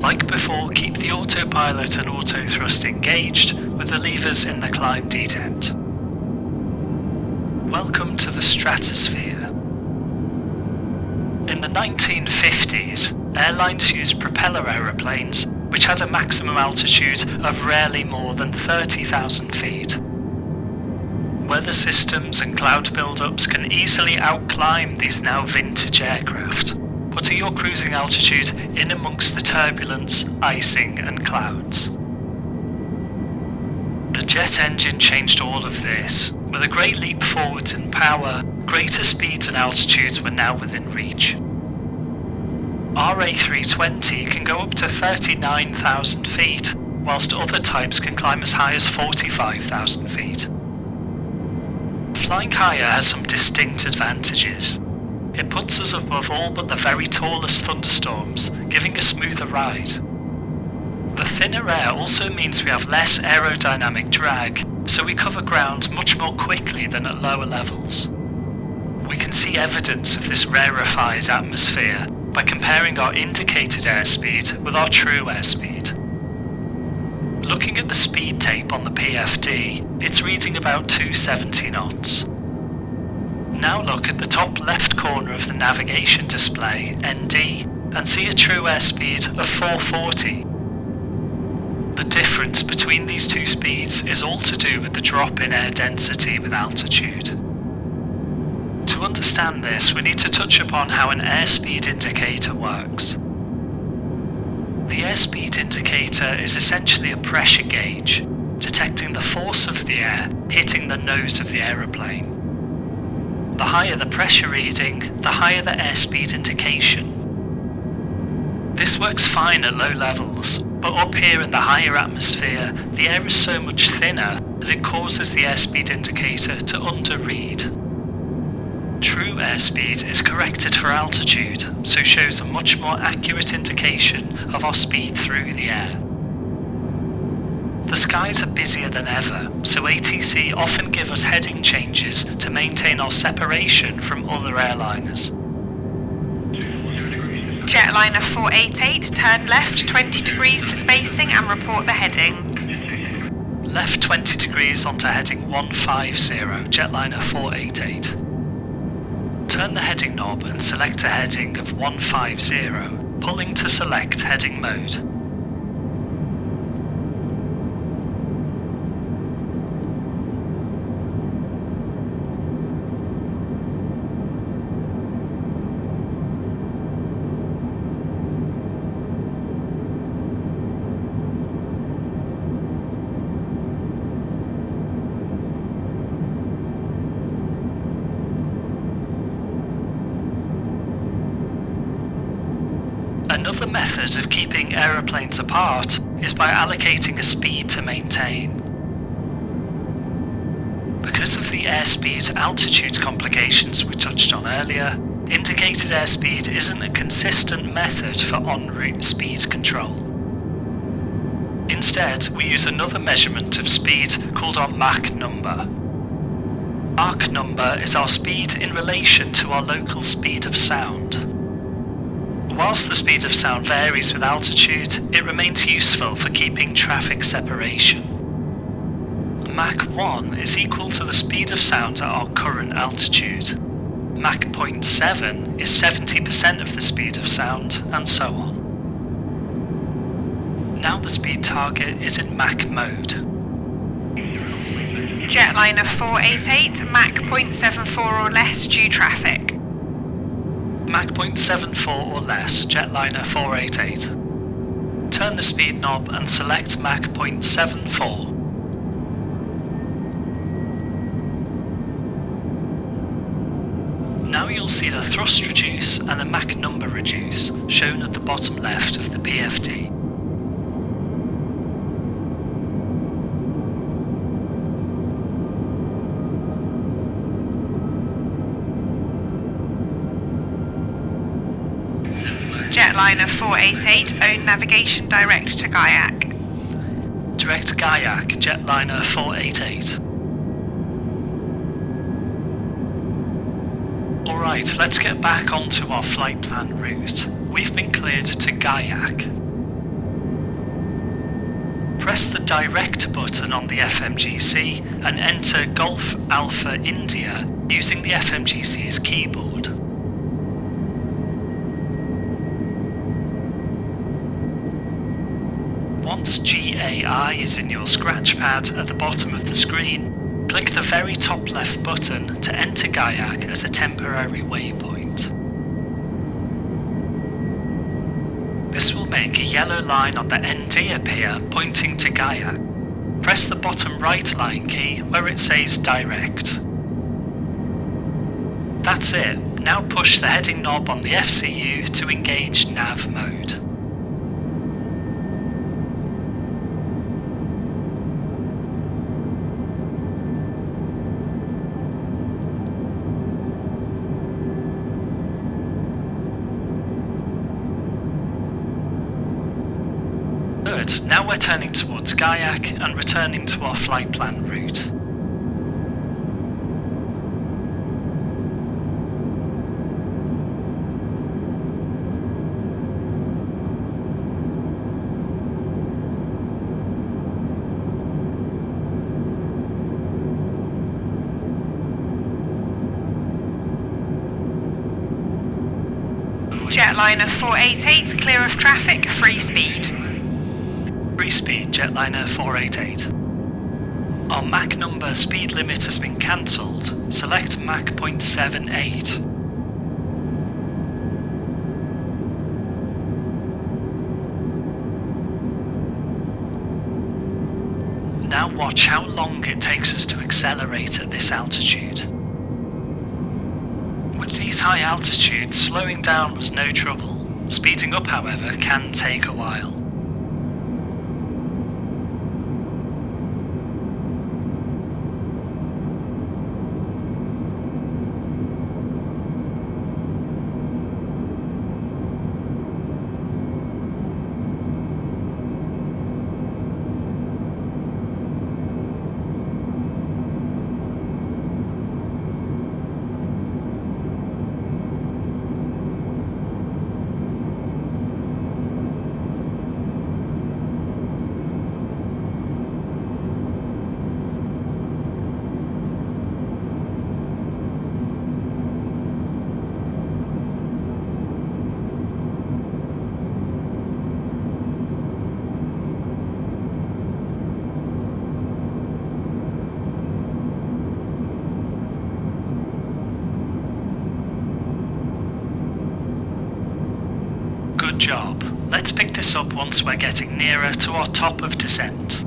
Like before, keep the autopilot and auto thrust engaged with the levers in the climb detent. Welcome to the stratosphere. In the 1950s, airlines used propeller aeroplanes which had a maximum altitude of rarely more than 30,000 feet. Weather systems and cloud build-ups can easily outclimb these now vintage aircraft, putting your cruising altitude in amongst the turbulence, icing and clouds. The jet engine changed all of this. With a great leap forwards in power, greater speeds and altitudes were now within reach. Our A320 can go up to 39,000 feet, whilst other types can climb as high as 45,000 feet. Flying higher has some distinct advantages. It puts us above all but the very tallest thunderstorms, giving a smoother ride. The thinner air also means we have less aerodynamic drag, so we cover ground much more quickly than at lower levels. We can see evidence of this rarefied atmosphere by comparing our indicated airspeed with our true airspeed. Looking at the speed tape on the PFD, it's reading about 270 knots. Now look at the top left corner of the navigation display, ND, and see a true airspeed of 440. The difference between these two speeds is all to do with the drop in air density with altitude. To understand this, we need to touch upon how an airspeed indicator works. The airspeed indicator is essentially a pressure gauge, detecting the force of the air hitting the nose of the aeroplane. The higher the pressure reading, the higher the airspeed indication. This works fine at low levels, but up here in the higher atmosphere, the air is so much thinner that it causes the airspeed indicator to underread. True airspeed is corrected for altitude, so shows a much more accurate indication of our speed through the air. The skies are busier than ever, so ATC often give us heading changes to maintain our separation from other airliners. Jetliner 488, turn left 20 degrees for spacing and report the heading. Left 20 degrees onto heading 150, Jetliner 488. Turn the heading knob and select a heading of 150, pulling to select heading mode. Another method of keeping aeroplanes apart is by allocating a speed to maintain. Because of the airspeed-altitude complications we touched on earlier, indicated airspeed isn't a consistent method for en route speed control. Instead, we use another measurement of speed called our Mach number. Mach number is our speed in relation to our local speed of sound. Whilst the speed of sound varies with altitude, it remains useful for keeping traffic separation. Mach 1 is equal to the speed of sound at our current altitude. Mach 0.7 is 70% of the speed of sound, and so on. Now the speed target is in Mach mode. Jetliner 488, Mach 0.74 or less due traffic. Mach 0.74 or less, Jetliner 488. Turn the speed knob and select Mach 0.74. Now you'll see the thrust reduce and the Mach number reduce, shown at the bottom left of the PFD. Jetliner 488, own navigation direct to Gaiac. Direct Gaiac, Jetliner 488. Alright, let's get back onto our flight plan route. We've been cleared to Gaiac. Press the Direct button on the FMGC and enter Golf Alpha India using the FMGC's keyboard. Once GAI is in your scratch pad at the bottom of the screen, click the very top left button to enter Gaiac as a temporary waypoint. This will make a yellow line on the ND appear pointing to Gaiac. Press the bottom right line key where it says Direct. That's it, now push the heading knob on the FCU to engage nav mode. Good, now we're turning towards Gaiac and returning to our flight plan route. Jetliner 488, clear of traffic, free speed. Free speed, Jetliner 488. Our Mach number speed limit has been cancelled. Select Mach 0.78. Now watch how long it takes us to accelerate at this altitude. With these high altitudes, slowing down was no trouble. Speeding up, however, can take a while. Good job. Let's pick this up once we're getting nearer to our top of descent.